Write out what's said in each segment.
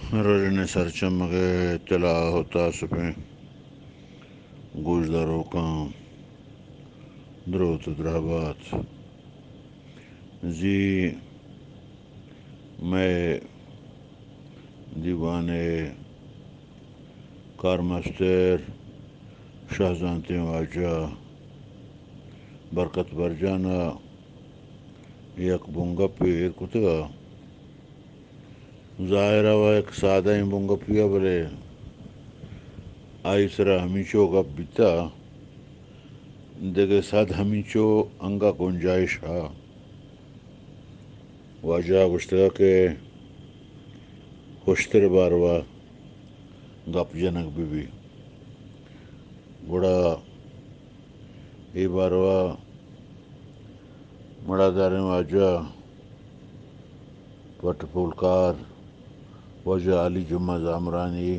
روزن سر چمکے اطلاع ہوتا سپیں گوشداروں کام دروت درابات زی میں دیوانے کارمستر شاہزانتے واجہ برکت برجانا یک بنگا پیر کتگا ظاہرہ و ایک سادہ بنگا پیا بلے آئی سرا ہمیشو گپ بیتا دیکھے ساتھ ہمیشو انگا گنجائش ہا واجہ گشتگا کے خوشتر باروا گپ جنک بھی بڑا ای باروا مڑا داریں واجہ پٹ پولکار واجہ علی جمعہ زامرانی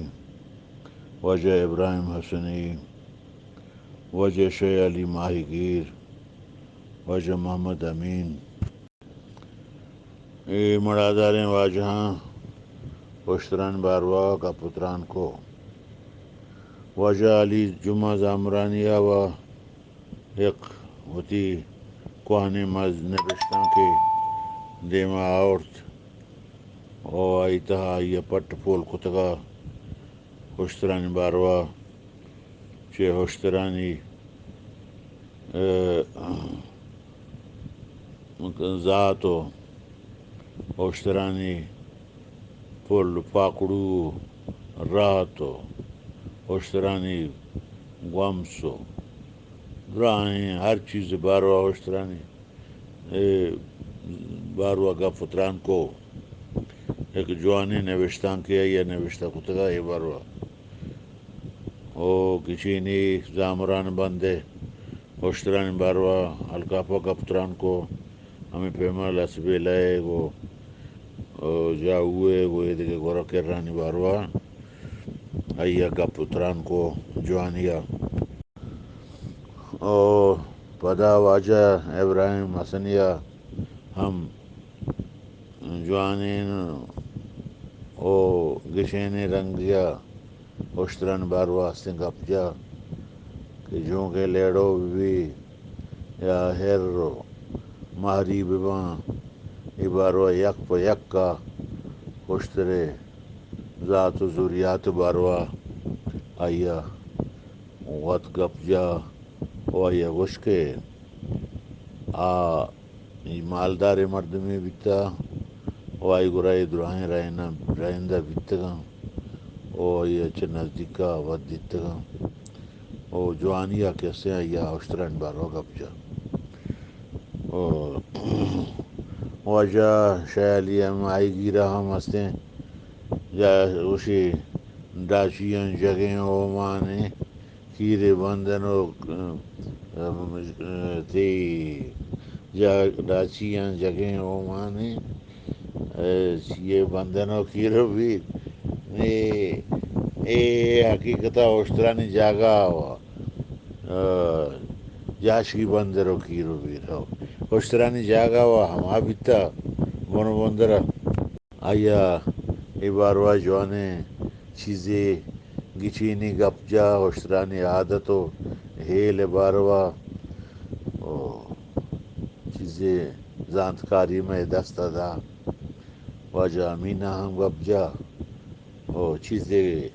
واجہ ابراہیم حسنی واجہ شیخ علی ماہی گیر واجہ محمد امین اے مڑا داریں واجہاں اشتران باروا کا پتران کو واجہ علی جمعہ زامرانیہ و یک وتی کوہنے مز نبشتاں کے دیما عورت او آئی تہا یہ پٹ پول کتگا اشتران باروا چے اشترانی ذاتو اشترانی پل پاکڑو راتو اشترانی گوامسو دراہیں ہر چیز باروا اشترانی باروا کا پتران کو ایک جوانی نوشتان کیا یا نوشتہ کتگا یہ باروا او کچینی زامران بندے اشتران باروا الکافہ کا پتران کو ہمیں پیما لسبے لائے وہ جا ہوئے وہ یہ دیکھے گورا کر رانی باروا آئیا کا پتران کو جوانیا او پدا واجہ ابراہیم حسنیہ ہم جوانین او گشین رنگیا اشتران باروا سنگ اپجا کہ جوں کے لیڑو بھی یا ہیرو مہری ببان ای باروا یک پا یک کا اشترے ذات و ذریات باروا آیا وقت گپ جا او آیا گشکے مالدار مردمی بیتا او آئی گرائی دراہیں رائندہ بیتگا او آئی اچھا نزدیکا ود دیتگا او جوانیا کیسے آیا اشتران باروا گپ جا او واجہ شیخ علی ماہی گیرہ ہم ہستے یا اسی ڈاچیاں جگہیں او مانے کیرے بندنو تھی جا ڈاچیاں جگہیں او مانے یہ بندنو کیرو بھی اے حقیقتا اشترانی جاگا جاشکی بندرو کیرو بھی رہو اشترانی جاگا و ہما بیتا بنو بندرہ آیا ای باروا جوانے چیزیں گچینی گپ جا اشترانی عادتو ہیل باروا چیزیں زانتکاری میں دست دا واجہ امینہ ہم گپ جا او چیزیں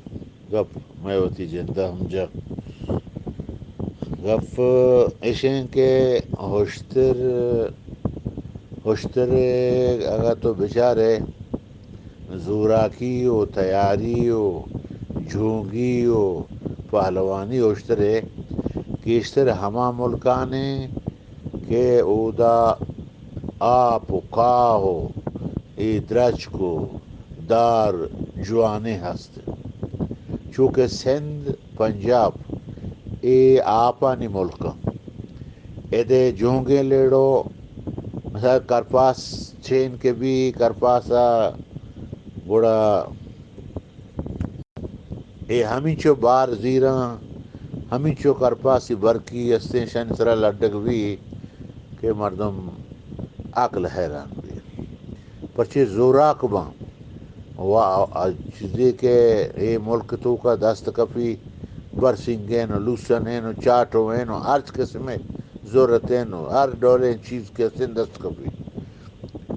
گپ میں ہوتی جندہ ہم جا گپ ایشیں کے ہوشتر اگر تو بیچارے زوراکی و تیاری و جھونگی و پہلوانی ہوشترے کیشتر ہما ملکانے کہ اودا آپ و کاہ و ای درچ کو دار جوانے ہست چونکہ سندھ پنجاب اے آپانی ملکاں ایدے جونگے لیڑو مثلا کرپاس چین کے بھی کرپاسا گوڑا اے ہمیں بار زیراں ہمیں کرپاسی برکی استیں شن سرا لڈک بھی کہ مردم عقل حیران بھی پرچے زوراک باں چیزی کے یہ ملک تو کا دستکفی برسنگین و لوسنین و چاٹوین و ہر قسم ضرورتین و ہر ڈولیں چیز کے سن دستکفی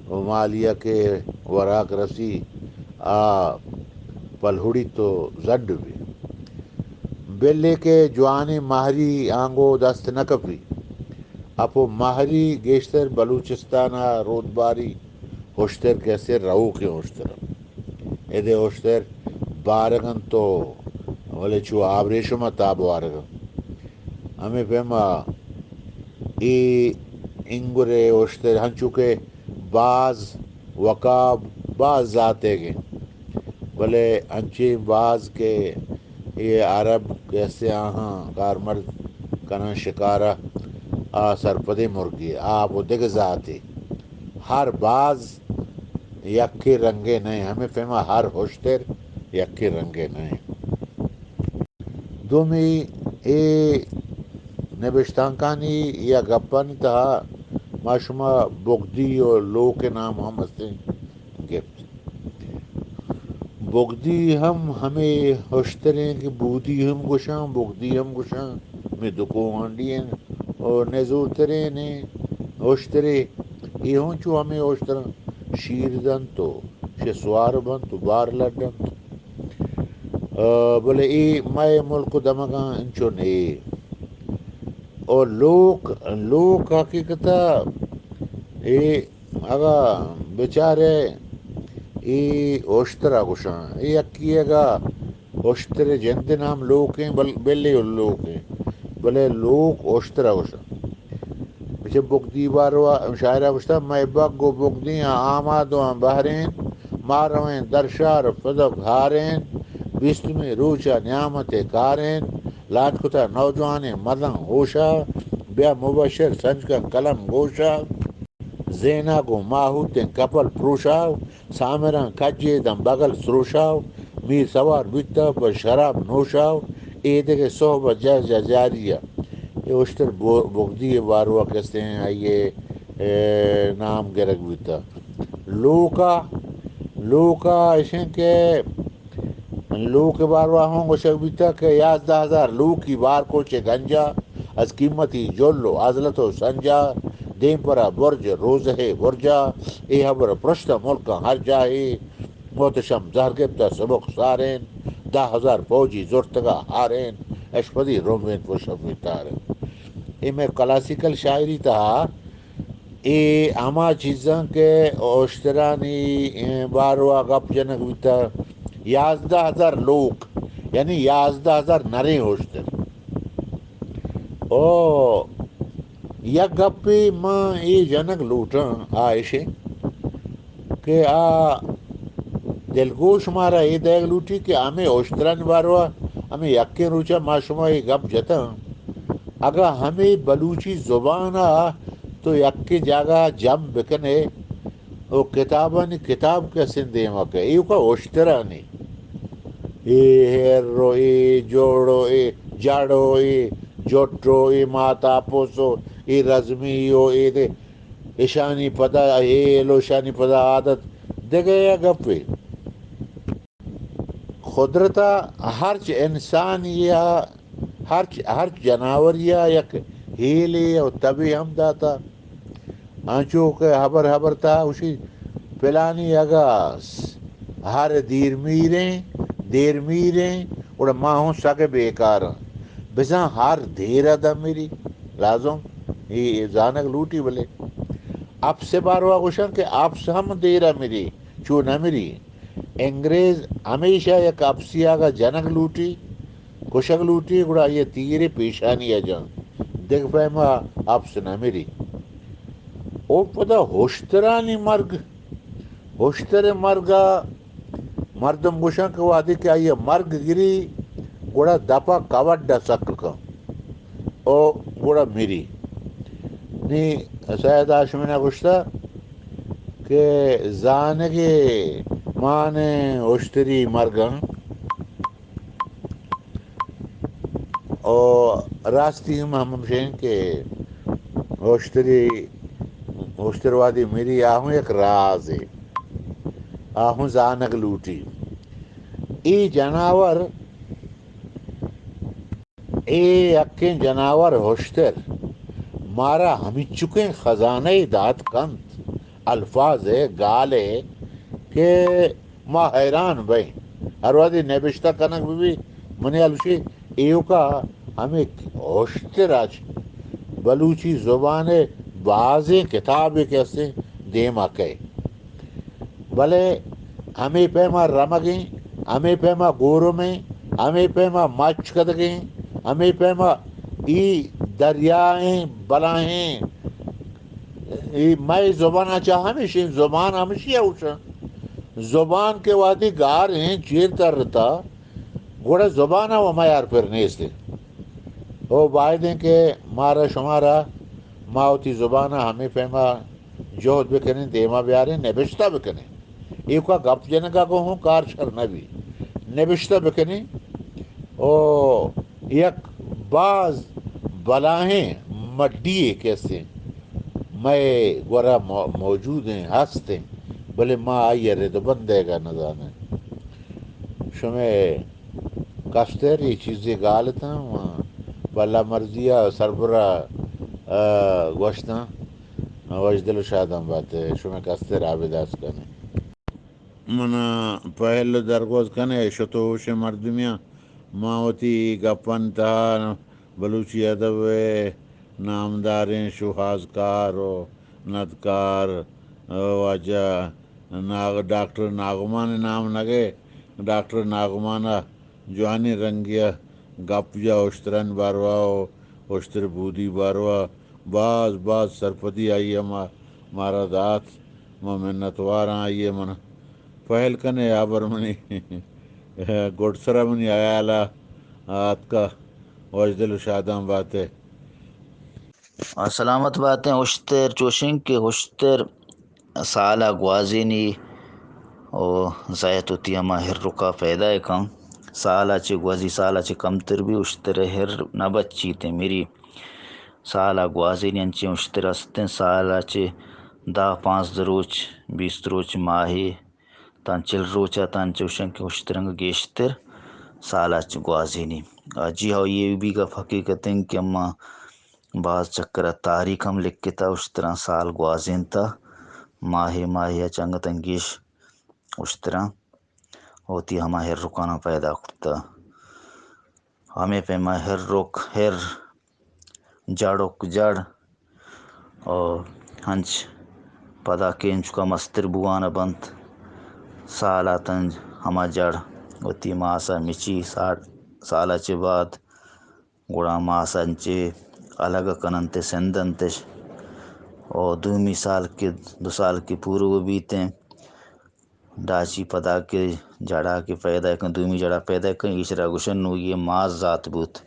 و مالیہ کے وراک رسی آ پلہڑی تو زڈ بھی بلے کے جوانی ماہری آنگو دست نکفی اپو ماہری گیشتر بلوچستانہ رودباری ہوشتر کیسے رہو کے ہوشتر ایدے ہوشتر بارگن تو ولی چو آبریشم تاب وارگن ہمیں پیما ای انگرے ہوشتر ہنچو کے بعض وقاب بعض ذاتے گے بلے انچی بعض کے یہ عرب کیسے آہاں کارمر کنن شکارہ آ سرپدی مرگی آپ و دگ ذاتی ہر بعض یکی رنگے نہیں ہمیں فہمہ ہر ہوشتر یکی رنگے نہیں دومی اے نبشتانکانی یا گپن تہا ما شما بگدی اور لو کے نام ہم ہستیں گفت بگدی ہم ہمیں ہوشتریں کہ بودی ہم گشاں بگدی ہم گشاں میں دکو ہانڈی ہیں اور نزورتریں نے ہوشترے یہ ہوں چو ہمیں ہوشتریں شیر دن تو شے سوار بن تو بار لڈن بولے ای مائے ملک دمگاں انچو نے اور لوک حقیقتا اے اگا بیچارے ای اوشترا گشاں ای اکی گا اوشترے جند نام لوک ہیں بلے لوک ہیں بلے لوک اوشترا گشاں پیچھے بگدی باروا شاعرہ گشتا میں بگو بگدیاں آمادوں بہرین مارویں درشار فدق ہارین بست میں روچا نعمت کارین لاج کتا نوجوان مدن ہوشا بیا مبشر سنج کا قلم گوشا زینا کو ماہوتیں کپل پروشاو سامران کجے دم بغل سروشاو میر سوار بیتا پر شراب نوشاو ایدے کے صحبت جاریہ یہ اشتر بگدی واروا کہتے ہیں آئیے نام گرگ بیتا لوکا ایسے کہ لوک واروا ہوں گو شک بیتا کہ 11,000 لوکی بار کوچے گنجا از قیمتی جولو عزلت و سنجا دیم پرا برج روز ہے برجا ای حبر پرشتہ ملکہ ہر جاہی محتشم زہرگبتا سبق سارین 10,000 فوجی زرتگا ہارین اشپدی رومین پشم تارین یہ میں کلاسیکل شاعری تھا ای اما چیزاں کے اوشترانی باروا گپ جنک بیتا 11,000 لوگ یعنی 11,000 نرے ہوشتر او یا گپی ماں ای جنک لوٹاں آئیشے کہ آ دلگوش مارا ای دیگ لوٹی کہ ہمیں اوشتران باروا ہمیں یکے روچا ما شما ای گپ جتاں اگر ہمیں بلوچی زبان تو یکی جگہ جم بکنے وہ کتابانی کتاب کے سندے مکہ ایو کا اوشترانی ای ہیرو ای جوڑو ای جاڑو ای جوٹو ای ماتا پوسو ای رزمیو ای دے ایشانی پدا ای لو شانی پدا عادت دیگه یا گپی قدرتا ہرچ انسان یا ہر جناور یا یک ہیلی اور طبی ہم داتا آنچو کہ حبر تا اسی پلانی اگا ہر دیر میریں اور ماں ہوں سگے بیکار بساں ہر دھیرہ دا میری لازم یہ زانک لوٹی بلے اب سے باروا گوشن کہ اب سے ہم دیرہ میری چو نہ میری انگریز ہمیشہ یک اپسیا کا جنک لوٹی کشک لوٹی گڑا یہ تیرے پیشانی ہے جان دیکھ فہما اب سے نہ میری او پدا ہوشترانی ہوشتر مرگا مردم گوشن کہ وادی کہ آئیے مرگ گری گوڑا دپا کوڈا سک کا او گوڑا میری نی سید آشمینا گوشتا کہ زانگے مانے ہوشتری مرگن اور راستی ہم شہیں کہ ہوشتر وادی میری آہوں ایک راز ہے آہوں زانگ لوٹی ای جناور اے اکیں جناور ہوشتر مارا ہمیں چکیں خزانہ دات کنت الفاظ گالے کہ ما حیران بھئی ہر وادی نبشتہ کنک بھی منی الشی ایو کا ہمیں ہوشتر آج بلوچی زبان بعض کتاب کیسے دیما کہے بھلے ہمیں پیما رمگیں ہمیں پیما گورو میں ہمیں پیما مچ کدگیں ہمیں پیما ای دریائیں بلاہیں ای مائی زبان چاہ ہمیشہ زبان ہمیشہ اوشا زبان کے وادی گار ہیں چیر تر رتا گوڑا زبانہ و میار پر نیستے او باید کہ مارا شمارا ماوتی زبانہ ہمیں پیما جہد بکنیں دیما بیاریں نبشتہ بکنیں ایوکا گپ جنگا کو ہوں کار شر نبی نبشتہ بکنیں او یک بعض بلاہیں مڈی کیسے میں گورا موجود ہیں ہستے بلے ماں آئیے رے تو بندے گا نہ جانے شمیں کشتری چیزیں غالتا بلا مرضیہ سربراہ گوشتاں وجدل شادم بات ہے شمیں کشتر عابداس کنے منا پہل درگوز کنے شتوش مردمیاں ماوتی گپن تا بلوچی ادب نامداریں شوہازکار و ندکار واجہ ڈاکٹر ناغمان نام نگے ڈاکٹر ناغمانہ جوانی رنگیا گپ جا اشترن باروا اشتر بودی باروا بعض سرپدی آئیے مارا دات ما منتواراں آئیے من پہل کنے آبر منی گوڑ سرا منی آیالا آت کا وجدل شادم بات ہے سلامت باتیں اشتر چوشنگ کے اشتر سالہ گوازینی او زایت ہوتی ہما ہر رکا پیدا ہے کم سالہ چے گوازی سالہ چے کم تر بھی اشتر ہر نہ بچی تے میری سالہ گوازینی انچے اشتر ہستیں سالہ چے 10-15 روچ 20 روچ ماہی تان چل روچا تان چوشن کے اشترنگ گیشتر سالہ چے گوازینی جی ہاں یہ بھی کا حقیقت ہے کہ اما بعض چکرہ تاریخ ہم لکھتا اشتراں سال گوازین تا ماہی چنگ تنگیش اشتراں ہوتی ہما ہر رکانا پیدا کرتا ہمیں پیما ہر رک ہر جڑک جڑ اور ہنچ پدا کینچ کا مستر بوانا بنت سالہ تنج ہما جڑ ہوتی ماسا مچی سالہ چے بعد گڑا ماسا انچے الگ کننتے سندنتش اور دومی سال کے 2 سال کے پورو بیتیں ڈاچی پدا کے جڑا کے پیدا کن دومی جڑا پیدا کن ایشرا گوشن نو یہ ماز ذات بوت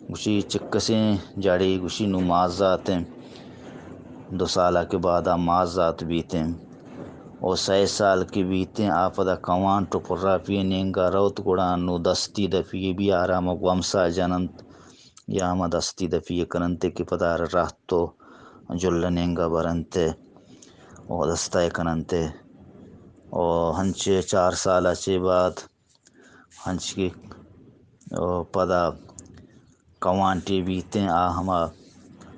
گوشی چکسیں جڑی گوشی نو ماز ذاتیں 2 سالہ کے بعد ماز ذات بیتیں اور 6 سال کے بیتیں آپدا کوان ٹو پرا پیے نینگا روت گڑا نو دستی دفیے بھی آرام گومسا جننت یا ہما دستی دفیے کننتے کہ پدا راہ تو جل نینگا برنتے اور دستائے کننتے اور ہنچے 4 سالہ چے بعد ہنچ کے پدا کوانٹی بیتیں ہما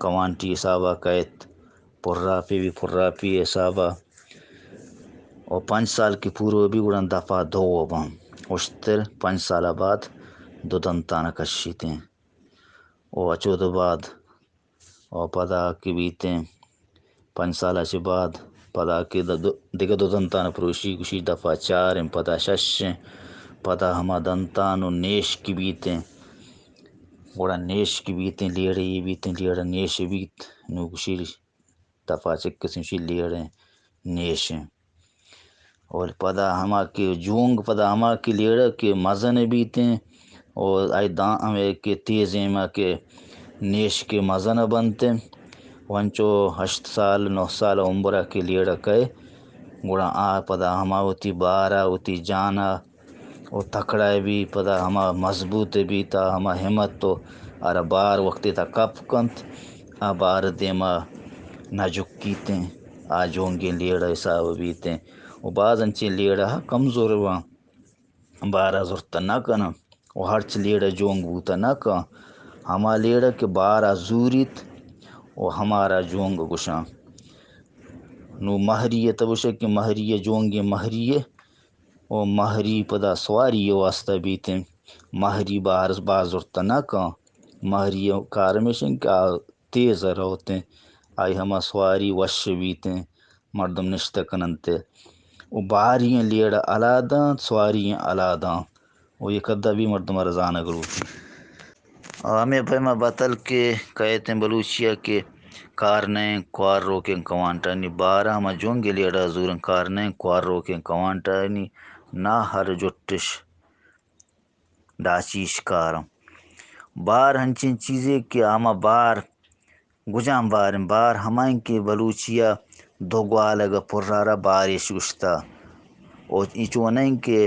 کوانٹی حسابہ قیت پرا پی حسابہ اور 5 سال کی پورو بھی گڑن دفعہ دو بم اشتر 5 سالہ بعد 2 دنتانہ کشیتیں اور اچود بعد اور پدا کی بیتیں 5 سالہ چے بعد پدا کے دیگہ 2 دنتانہ پروشی گوشی دفعہ 4 پدا 6 پدا ہما دنتانو نیش کی بیتیں گڑا نیش کی بیتیں لیڑے یہ بیتیں لیڑا نیش بیت نو گوشی دفعہ چکسیں شی لیڑیں نیشیں اور پدا ہما کے جونگ پدا ہما کے لیڑا کے مزن بیتیں اور آئی دان ہمیں کے تیزیں ما کے نیش کے مزن بنتیں ونچو 8 سال 9 سال عمرہ کے لیڑا کئے گڑا پدا ہما ہوتی بارا ہوتی جانا او تکڑائے بھی پدا ہما مضبوط بھی تا ہما ہمت تو ہرا بار وقتی تا کپ کنت بار دیما نہ جکیتیں جونگیں لیڑا حساب بیتیں و بعض انچے لیڑہ کمزور وا بارہ زُرتا نہ کنا و ہرچ لیڑہ جونگ بوتا نہ کن ہما لیڑہ کہ بارہ زوریت و ہمارا جونگ گشاں نو مہریہ تبشہ کہ مہریہ جونگے مہریہ و مہری پدا سواری واسطہ بیتیں مہری باز زُرتا نہ کن مہری کارمیشن کہ تیز روتیں آئی ہما سواری وش بیتیں مردم نشتہ کننتے و باریں لیڑہ علاداں سواری علاداں و یہ کدہ بھی مردم رزانہ گروتی ہمیں پیمہ بتل کہ کہتے ہیں بلوچیہ کہ کارنیں کوار روکیں کوانٹانی بارہ ہما جونگے لیڑہ زورن کارنیں کوار روکیں کوانٹانی نہ ہر جٹش ڈاچیش کارم بار ہنچین چیزے کہ ہما بار گجان باریں بار ہمائیں کہ بلوچیہ دو گوالگہ پرارہ باریش گشتا او ای چونیں کہ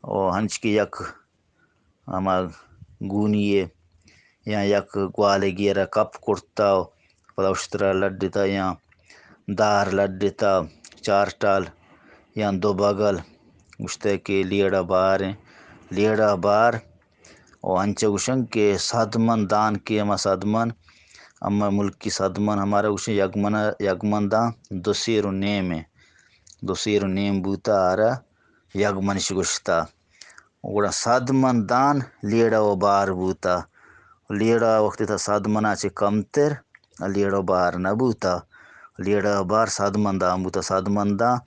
او ہنچ کہ یک ہما گونی یا یک گوالگیرہ کپ کُڑتا پدا اُشترا لڈتا یا دار لڈتا چارٹال یا دو بغل گشتہ کہ لیڑہ باریں لیڑہ بار او انچہ گوشن کہ صد من دان کہ ہما صد من ہما ملکی صد من ہمارا گوشن یک من دان 2.5 2.5 بوتا ہرا یک منش گشتا گڑا صد من دان لیڑہ و بار بوتا لیڑہ وخت تا صد منا چہ کمتر لیڑہ و بار نہ بوتا لیڑہ و بار صد من دان بوتا صد من دان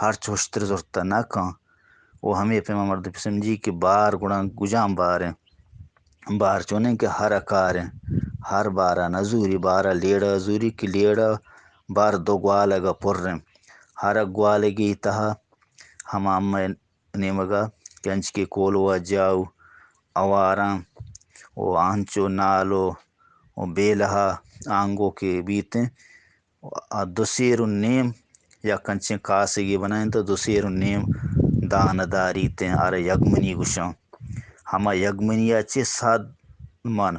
ہرچ ہُشتر زُرتا نہ کن او ہمے پیمہ مردم سمجھی کہ بار گڑا گجان باریں بار چونیں کہ ہر کاریں ہر بارہ نہ زوری بارہ لیڑہ زوری کہ لیڑہ بار دو گوالگہ پریں ہر گوالگی تہا ہما ہمہ نیمگا کہ انچ کہ کولوا جاؤ اواراں او آنچو نالو و بیلہا آنگو کہ بیتیں 2.5 یا کنچیں کاسگی بنائیں تو 2.5 دانہ داریتیں ہرا یگمنی گشاں ہما یگمنیہ چہ صد من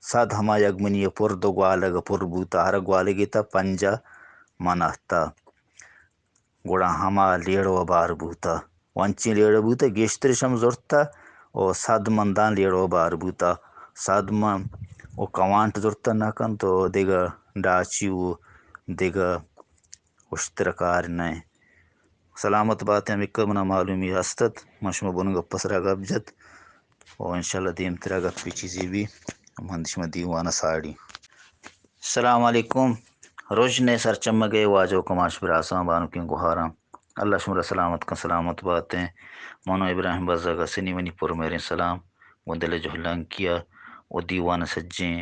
صد ہما یگمنیہ پر دو گوالگہ پر بوتا ہر گوالگی تا 50 منہ تا گڑا ہما لیڑہ و بار بوتا وانچیں لیڑہ بوتا گیشترش ہم زُرتا او 100 من دان لیڑہ و بار بوتا 100 من او کوانٹ زُرتا نہ کن تو دگہ ڈاچی و دگہ اشترہ کارنیں سلامت باتیں ہمکہ منہ معلومی ہستت من شما بن گپ سرا گپ جت و انشاءاللہ دیم تیرا گپی چیزی بھی ہم شما دیوانہ ساڑی السلام علیکم روشنے سر چمگے واجو کماش براساں بانو کن گوہاراں اللہ شمرا سلامت کن سلامت باتیں منو ابراہیم بزگہ سنی منی پر میرے سلام گندل جہلان کیا و دیوانہ سجیں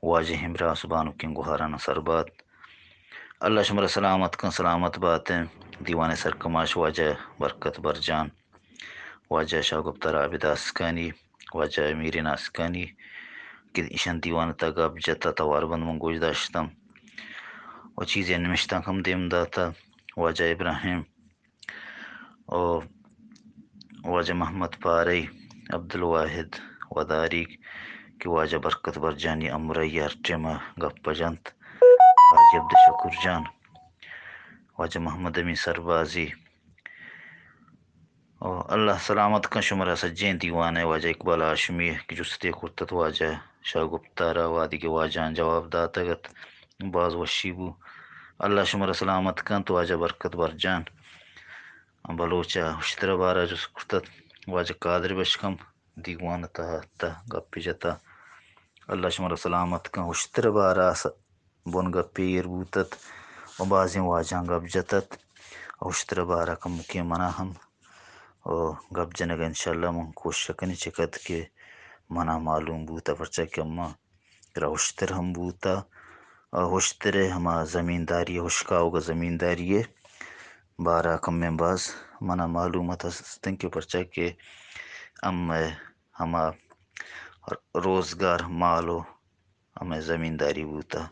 واجہ ہمراہ سبحانو کن گوہارانا سر بات اللہ شمرا سلامت کن سلامت باتیں دیوانہ سر کماش واجہ برکت برجان واجہ شاہ گفتار عابد اسکانی واجہ امیر ناسکانی کہ ایشان دیوانہ تا گپ جتا توار بند من گوش داشتم و چیزیں نمشتاں ہم دیم داتا واجہ ابراہیم اور واجہ محمد پارئی عبدالواحد وداری کہ واجہ برکت برجانی امرئی ہر ٹیمہ گپ جنت حاجی عبد الشکور جان واجہ محمد امین سربازی اور اللہ سلامت کن شمرا سجین دیوانہ واجہ اقبال ہاشمی کہ جستے کرتت واجہ شاہ گفتارا وادی کے واجہان جواب داتگت بعض وشی بو اللہ شمرا سلامت کن تو واجہ برکت برجان بلوچہ اشترہ بارہ جس کرتت واجہ قادر بشکم دیوانہ تا گپی جتا اللہ شمرا سلامت کن اشترہ بارہ بن گپیر بوتت و بعضیں واجہان گپ جتت اشترہ بارہ کم مکہ منہ ہم اور گپ جنگہ انشاءاللہ من کوشش کنی چکت کہ منہ معلوم بوتا پرچہ کہ ہما را اشتر ہم بوتا ہوشترے ہما زمینداری ہوشکاؤگا زمینداری بارہ کمیں باز منہ معلومات ہستن کہ پرچہ کہ ہما روزگار مالو ہمیں زمینداری بوتا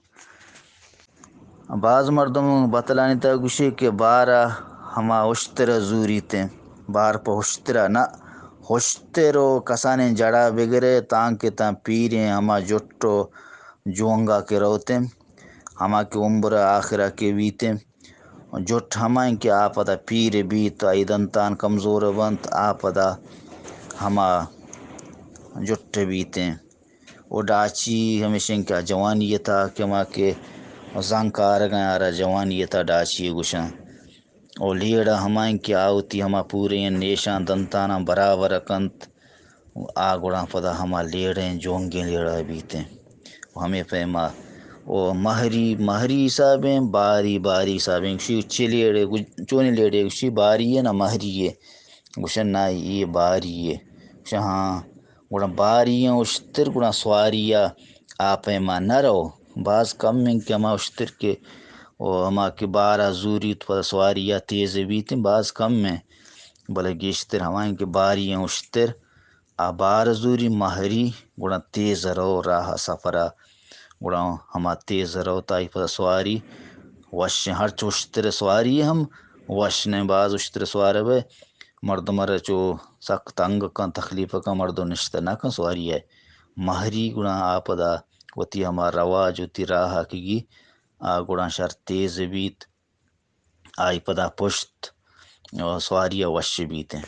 بعض مردم بتلانی تا گوشے کہ بارہ ہما اشترہ زوری تیں بار پہ اشترہ نہ ہوشترو کسانیں جڑا بگرے تان کہ تاں پیریں ہما جُٹو جونگا کہ روتیں ہما کہ عمر آخرہ کہ بیتیں جٹ ہمائیں کہ آ پدا پیر بیت آئی دنتان کمزور بنت آ پدا ہما جٹ بیتیں او ڈاچی ہمیشہ کیا جوانیتا کہ ما کہ زنگ کارگیں آرہ جوانیتا ڈاچی گشاں او لیڑہ ہمائیں کہ آوتی ہما پورے نیشاں دنتاناں برابر کنت آ گڑاں پدا ہما لیڑیں جونگیں لیڑہ بیتیں ہمیں پہما او مہری حسابیں باری حسابیں گوشی اچھی لیڑے چونے لیڑے گوشی باری ہے نہ مہری ہے گوشن نا یہ باری ہے گوشا ہاں گڑا باریاں اشتر گڑا سواریہ آ پیما نہ رو بعض کم ہیں کہ ہما اشتر کہ او ہما کہ بارہ زوری تو پدا سواریہ تیز بیتیں بعض کم ہیں بلے گیشتر ہمائیں کہ باریاں اشتر آ بارہ زوری مہری گڑا تیز رو راہ سفرہ گڑا ہما تیز رو تائی پدا سواری وش ہرچ اشتر سواری ہم وش نے بعض اشتر سوارہ بے مردمرہ چو سخت انگ کن تکلیف کن مردو نشتہ نہ کن سواری ہے مہری گڑا آ پدا وتی ہما رواج وتی راہ کہ گی آ گڑا شر تیز بیت آئی پدا پشت سواریہ وش بیتیں